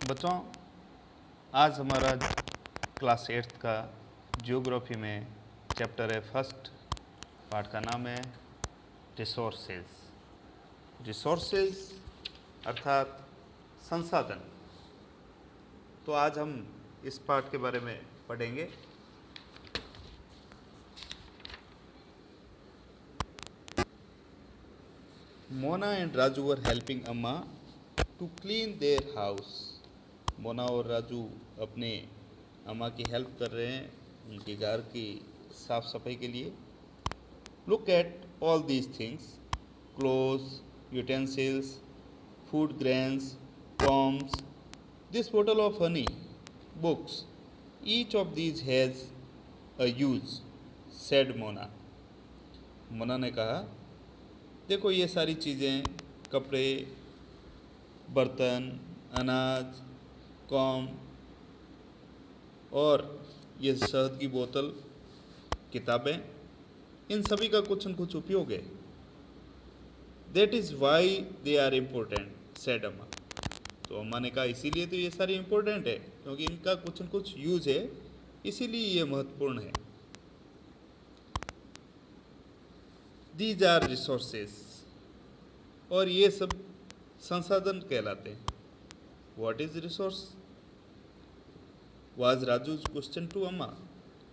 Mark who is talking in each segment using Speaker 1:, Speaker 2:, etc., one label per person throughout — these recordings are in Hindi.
Speaker 1: बच्चों, आज हमारा क्लास 8th का जियोग्राफी में चैप्टर है फर्स्ट। पार्ट का नाम है रिसोर्सेज। रिसोर्सेज अर्थात संसाधन। तो आज हम इस पार्ट के बारे में पढ़ेंगे। Mona and Raju were helping Amma to clean their house. Mona और राजू अपने अम्मा की हेल्प कर रहे हैं उनके घर की साफ सफाई के लिए। Look at all these things: clothes, utensils, food grains, combs, this bottle of honey, books. Each of these has a use, said Mona. Mona ने कहा, देखो ये सारी चीज़ें, कपड़े, बर्तन, अनाज, कॉम और ये शहद की बोतल, किताबें, इन सभी का कुछ न कुछ उपयोग है। That is why they are important, said Amma. तो अम्मा ने कहा इसीलिए तो ये सारी इम्पोर्टेंट है, क्योंकि इनका कुछ न कुछ यूज है, इसीलिए ये महत्वपूर्ण है। दीज आर रिसोर्सेज, और ये सब संसाधन कहलाते हैं। What is resource? Was Raju question to Amma.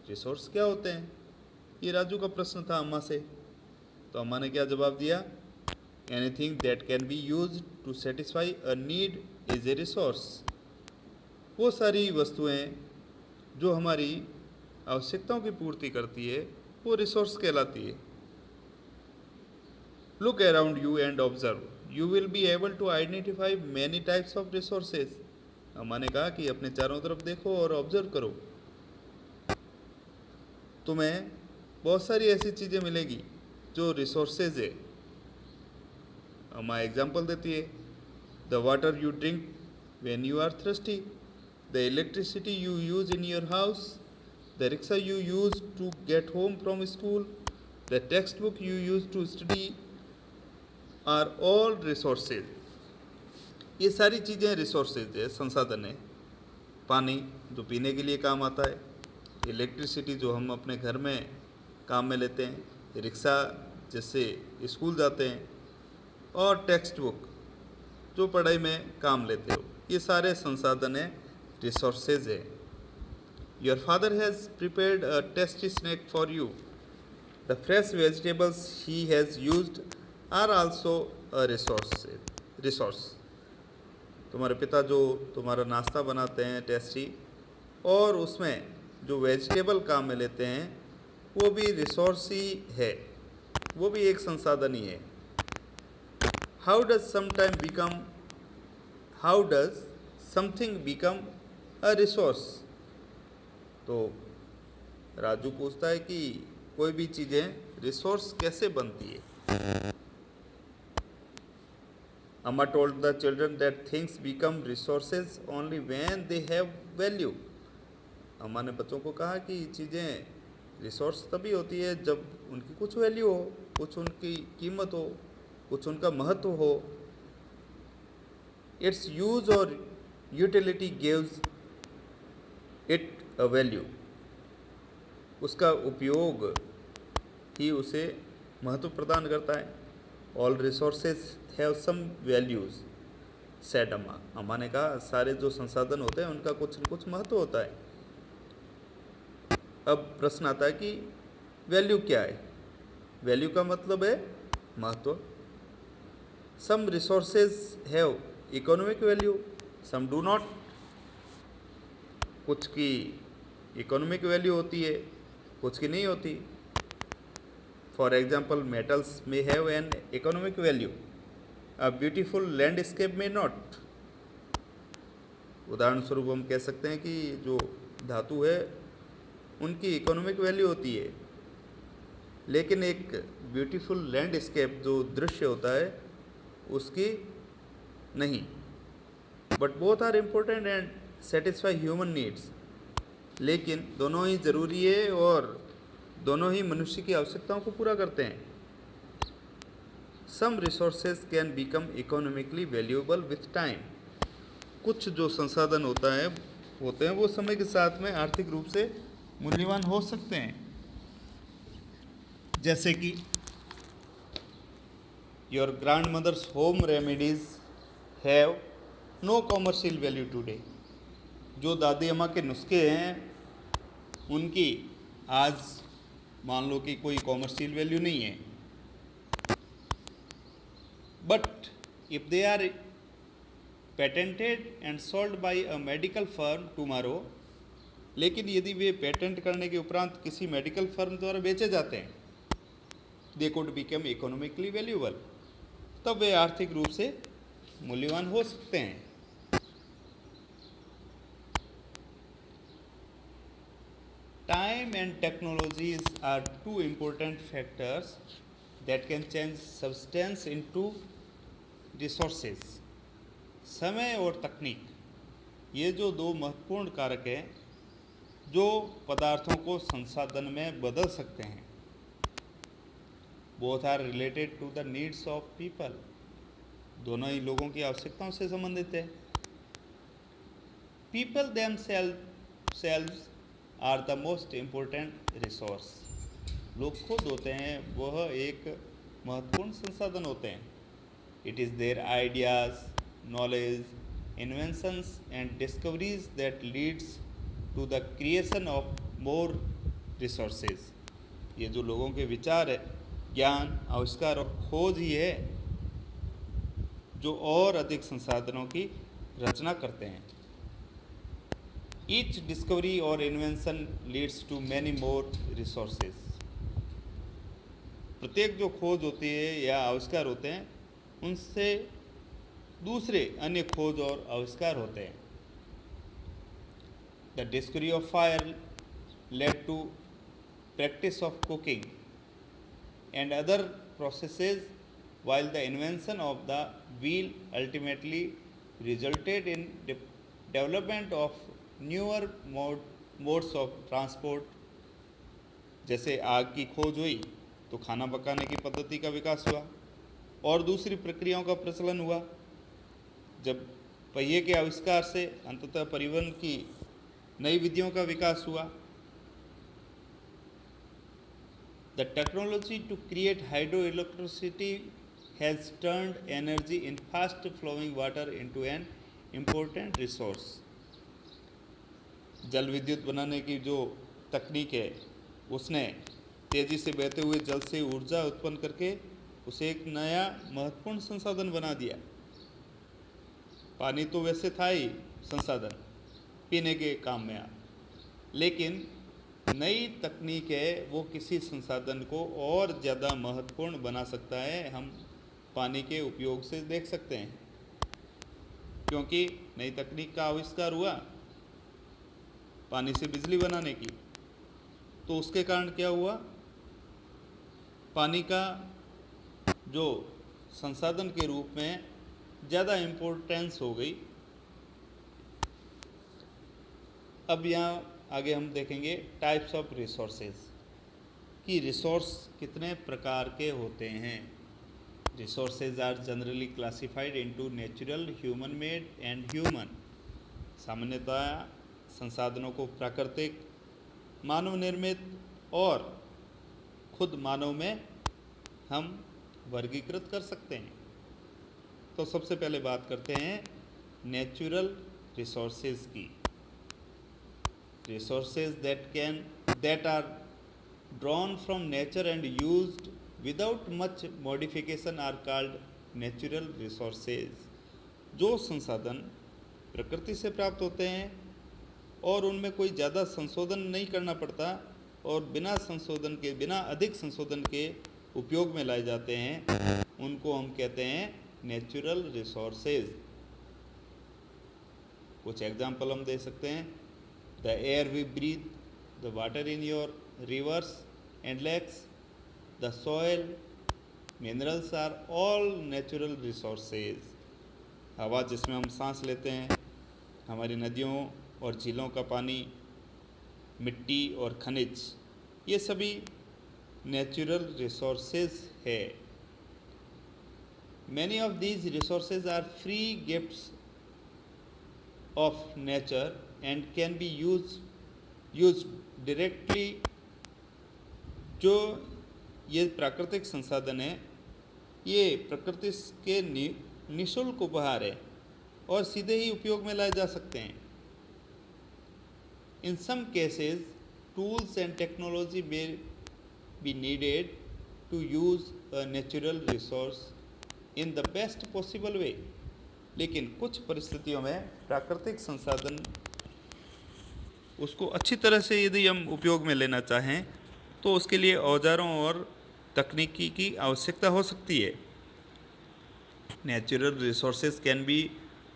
Speaker 1: Resource क्या होते हैं? ये राजू का प्रश्न था अम्मा से। तो अम्मा ने क्या जवाब दिया? Anything that can be use to satisfy a need is a resource. वो सारी वस्तुएं जो हमारी आवश्यकताओं की पूर्ति करती है वो रिसोर्स कहलाती है। Look around you and observe. You will be able to identify many types of resources. अम्मा ने कहा कि अपने चारों तरफ देखो और ऑब्जर्व करो, तुम्हें बहुत सारी ऐसी चीज़ें मिलेगी जो रिसोर्सेज है। अम्मा एग्जाम्पल देती है, the water you drink when you are thirsty, the electricity you use in your house, the rickshaw you use to get home from school, the text book you use to study are all resources. ये सारी चीज़ें रिसोर्सेज है, संसाधन है। पानी जो पीने के लिए काम आता है, इलेक्ट्रिसिटी जो हम अपने घर में काम में लेते हैं, रिक्शा जिससे स्कूल जाते हैं, और टेक्स्ट बुक जो पढ़ाई में काम लेते हो, ये सारे संसाधन है, रिसोर्सेज है। Your father has prepared a tasty snack for you, the fresh vegetables he has used are also a resource. तुम्हारे पिता जो तुम्हारा नाश्ता बनाते हैं टेस्टी, और उसमें जो वेजिटेबल काम में लेते हैं, वो भी रिसोर्स ही है, वो भी एक संसाधन ही है। How does something become a resource? तो राजू पूछता है कि कोई भी चीज़ें रिसोर्स कैसे बनती है। Amma told the children that things become resources only when they have value. अम्मा ने बच्चों को कहा कि चीज़ें रिसोर्स तभी होती है जब उनकी कुछ वैल्यू हो, कुछ उनकी कीमत हो, कुछ उनका महत्व हो। इट्स यूज और utility gives it a value. उसका उपयोग ही उसे महत्व प्रदान करता है। All resources have some values, said Amma. Amma ने कहा सारे जो संसाधन होते हैं उनका कुछ न कुछ महत्व होता है। अब प्रश्न आता है कि वैल्यू क्या है? वैल्यू का मतलब है महत्व। Some resources have economic value, some do not. कुछ की इकोनॉमिक वैल्यू होती है, कुछ की नहीं होती। For example, metals may have an economic value, a beautiful landscape में नॉट। उदाहरण स्वरूप हम कह सकते हैं कि जो धातु है उनकी इकोनॉमिक वैल्यू होती है, लेकिन एक ब्यूटीफुल लैंडस्केप जो दृश्य होता है उसकी नहीं। But both are important and satisfy human needs. लेकिन दोनों ही ज़रूरी है और दोनों ही मनुष्य की आवश्यकताओं को पूरा करते हैं। Some resources can become economically valuable with time. कुछ जो संसाधन होते हैं वो समय के साथ में आर्थिक रूप से मूल्यवान हो सकते हैं, जैसे कि your grandmother's home remedies have no commercial value today. जो दादी अम्मा के नुस्खे हैं उनकी आज मान लो कि कोई कॉमर्शियल वैल्यू नहीं है, but if they are patented and sold by a medical firm tomorrow, लेकिन यदि वे पेटेंट करने के उपरांत किसी मेडिकल फर्म द्वारा बेचे जाते हैं, they could become economically valuable, तब वे आर्थिक रूप से मूल्यवान हो सकते हैं। Time and technologies are two important factors that can change substance into resources. समय और तकनीक, ये जो दो महत्वपूर्ण कारक हैं जो पदार्थों को संसाधन में बदल सकते हैं। Both are related to the needs of people. दोनों ही लोगों की आवश्यकताओं से संबंधित है। People themselves are the most important resource. लोग खुद होते हैं वह एक महत्वपूर्ण संसाधन होते हैं। It is their ideas, knowledge, inventions and discoveries that leads to the creation of more resources. ये जो लोगों के विचार है, ज्ञान, आविष्कार और खोज ही है जो और अधिक संसाधनों की रचना करते हैं। Each discovery or invention leads to many more resources. प्रत्येक जो खोज होती है या आविष्कार होते हैं उनसे दूसरे अन्य खोज और आविष्कार होते हैं। The discovery of fire led to practice of cooking and other processes, while the invention of the wheel ultimately resulted in development of newer modes of transport. जैसे आग की खोज हुई तो खाना पकाने की पद्धति का विकास हुआ और दूसरी प्रक्रियाओं का प्रचलन हुआ। जब पहिए के आविष्कार से अंततः परिवहन की नई विधियों का विकास हुआ। The technology to create hydroelectricity has turned energy in fast flowing water into an important resource. जल विद्युत बनाने की जो तकनीक है उसने तेज़ी से बहते हुए जल से ऊर्जा उत्पन्न करके उसे एक नया महत्वपूर्ण संसाधन बना दिया। पानी तो वैसे था ही संसाधन, पीने के काम में लेकिन नई तकनीक है वो किसी संसाधन को और ज़्यादा महत्वपूर्ण बना सकता है। हम पानी के उपयोग से देख सकते हैं, क्योंकि नई तकनीक का आविष्कार हुआ पानी से बिजली बनाने की, तो उसके कारण क्या हुआ, पानी का जो संसाधन के रूप में ज़्यादा इम्पोर्टेंस हो गई। अब यहाँ आगे हम देखेंगे टाइप्स ऑफ रिसोर्सेज कि रिसोर्स कितने प्रकार के होते हैं। Resources are generally classified into natural, human made and human. सामान्यतः संसाधनों को प्राकृतिक, मानव निर्मित और खुद मानव में हम वर्गीकृत कर सकते हैं। तो सबसे पहले बात करते हैं नेचुरल रिसोर्सेज की। Resources that are drawn from nature and used without much modification are called natural resources. जो संसाधन प्रकृति से प्राप्त होते हैं और उनमें कोई ज़्यादा संशोधन नहीं करना पड़ता और बिना अधिक संशोधन के उपयोग में लाए जाते हैं, उनको हम कहते हैं नेचुरल रिसोर्सेज। कुछ एग्जाम्पल हम दे सकते हैं। The air we breathe, the water in your rivers and lakes, the soil, minerals are all natural resources. हवा जिसमें हम सांस लेते हैं, हमारी नदियों और झीलों का पानी, मिट्टी और खनिज, ये सभी नेचुरल रिसोर्सेज है। Many of these resources are free gifts of nature and can be used directly। जो ये प्राकृतिक संसाधन है ये प्रकृति के निःशुल्क उपहार है और सीधे ही उपयोग में लाए जा सकते हैं। In some cases, tools and technology may be needed to use a natural resource in the best possible way। लेकिन कुछ परिस्थितियों में प्राकृतिक संसाधन उसको अच्छी तरह से यदि हम उपयोग में लेना चाहें तो उसके लिए औजारों और तकनीकी की आवश्यकता हो सकती है। Natural resources can be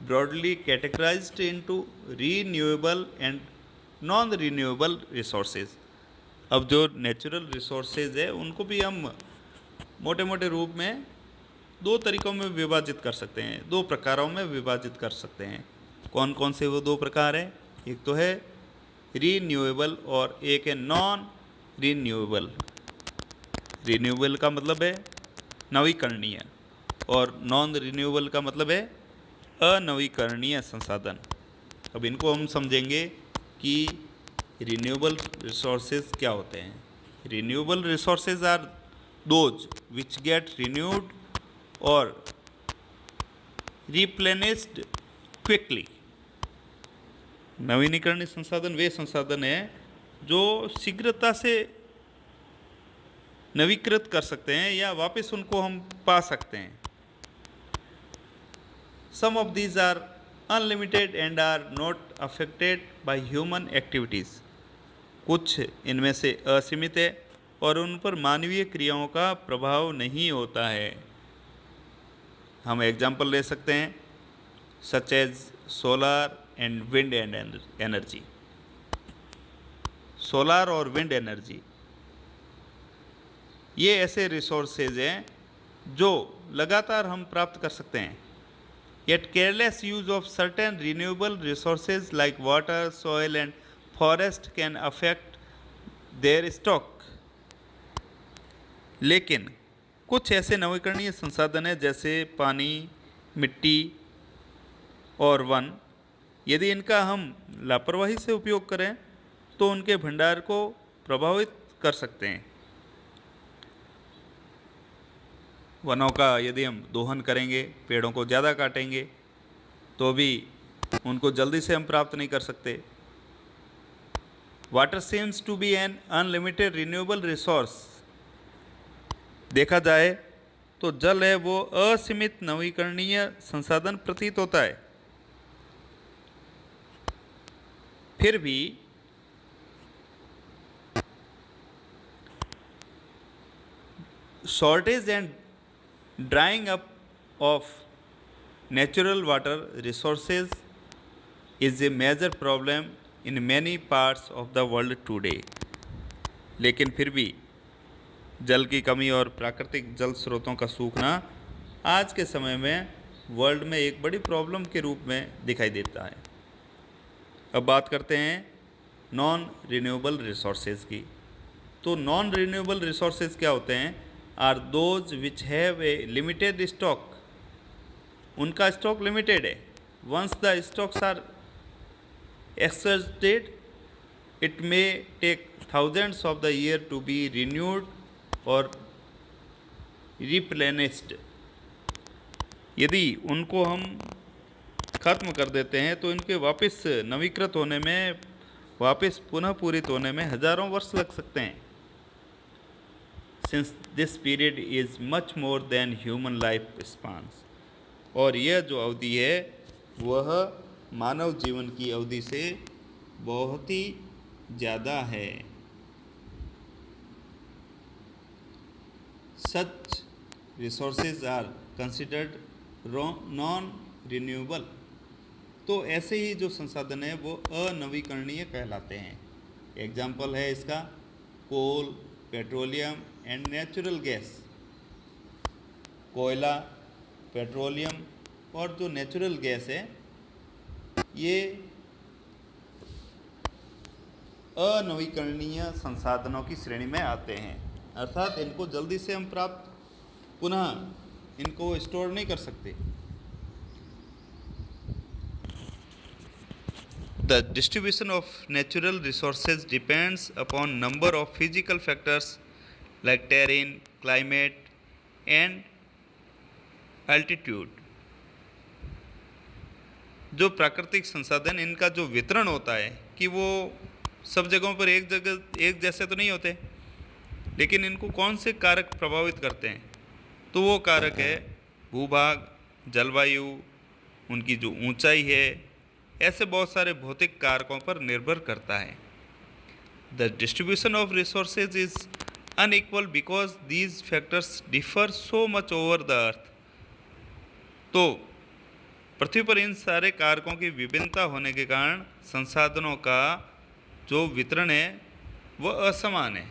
Speaker 1: broadly categorized into renewable and non-renewable resources। अब जो नेचुरल रिसोर्सेज है उनको भी हम मोटे मोटे रूप में दो तरीकों में विभाजित कर सकते हैं, दो प्रकारों में विभाजित कर सकते हैं। कौन कौन से वो दो प्रकार हैं? एक तो है रीन्यूएबल और एक है नॉन रीन्यूएबल। रीन्यूएबल का मतलब है नवीकरणीय और नॉन रीन्यूएबल का मतलब है अनवीकरणीय संसाधन। अब इनको हम समझेंगे कि रिन्यूएबल रिसोर्सेज क्या होते हैं। Renewable resources are those which get renewed और रिप्लेनिश्ड क्विकली। नवीनीकरणीय संसाधन वे संसाधन हैं जो शीघ्रता से नवीकृत कर सकते हैं या वापस उनको हम पा सकते हैं। Some of these are unlimited and are not affected by human activities। कुछ इनमें से असीमित है और उन पर मानवीय क्रियाओं का प्रभाव नहीं होता है। हम एग्जाम्पल ले सकते हैं such as solar and wind energy. Solar और विंड एनर्जी ये ऐसे रिसोर्सेज हैं जो लगातार हम प्राप्त कर सकते हैं। Yet careless use of certain renewable resources like water, soil and forest can affect their stock। लेकिन कुछ ऐसे नवीकरणीय संसाधन हैं जैसे पानी, मिट्टी और वन, यदि इनका हम लापरवाही से उपयोग करें तो उनके भंडार को प्रभावित कर सकते हैं। वनों का यदि हम दोहन करेंगे, पेड़ों को ज़्यादा काटेंगे तो भी उनको जल्दी से हम प्राप्त नहीं कर सकते। Water seems to be an unlimited renewable resource. देखा जाए तो जल है वो असीमित नवीकरणीय संसाधन प्रतीत होता है। फिर भी shortage and drying up of natural water resources is a major problem in many parts of the world today। लेकिन फिर भी जल की कमी और प्राकृतिक जल स्रोतों का सूखना आज के समय में वर्ल्ड में एक बड़ी प्रॉब्लम के रूप में दिखाई देता है। अब बात करते हैं नॉन रिन्यूएबल रिसोर्सेज की। तो नॉन रिन्यूएबल रिसोर्सेज क्या होते हैं? Are those which have a limited stock. उनका स्टॉक लिमिटेड है। Once the stocks are exhausted it may take thousands of the year to be renewed और रिप्लेनिश्ड। यदि उनको हम ख़त्म कर देते हैं तो इनके वापस नवीकृत होने में, वापस पुनः पूरित होने में हज़ारों वर्ष लग सकते हैं। Since this period is much more than human life spans। और यह जो अवधि है वह मानव जीवन की अवधि से बहुत ही ज़्यादा है। Such resources are considered non renewable। तो ऐसे ही जो संसाधन है वो अनवीकरणीय कहलाते हैं। एग्जाम्पल है इसका कोल, पेट्रोलियम एंड नेचुरल गैस। कोयला, पेट्रोलियम और जो नेचुरल गैस है ये अनवीकरणीय संसाधनों की श्रेणी में आते हैं। अर्थात इनको जल्दी से हम प्राप्त पुनः इनको स्टोर नहीं कर सकते। The distribution of natural resources depends upon number of physical factors like terrain, climate, and altitude. जो प्राकृतिक संसाधन इनका जो वितरण होता है कि वो सब जगहों पर एक जैसे तो नहीं होते, लेकिन इनको कौन से कारक प्रभावित करते हैं, तो वो कारक है भूभाग, जलवायु, उनकी जो ऊंचाई है, ऐसे बहुत सारे भौतिक कारकों पर निर्भर करता है। The distribution of resources is unequal because these factors differ so much over the earth. तो पृथ्वी पर इन सारे कारकों की विभिन्नता होने के कारण संसाधनों का जो वितरण है वह असमान है।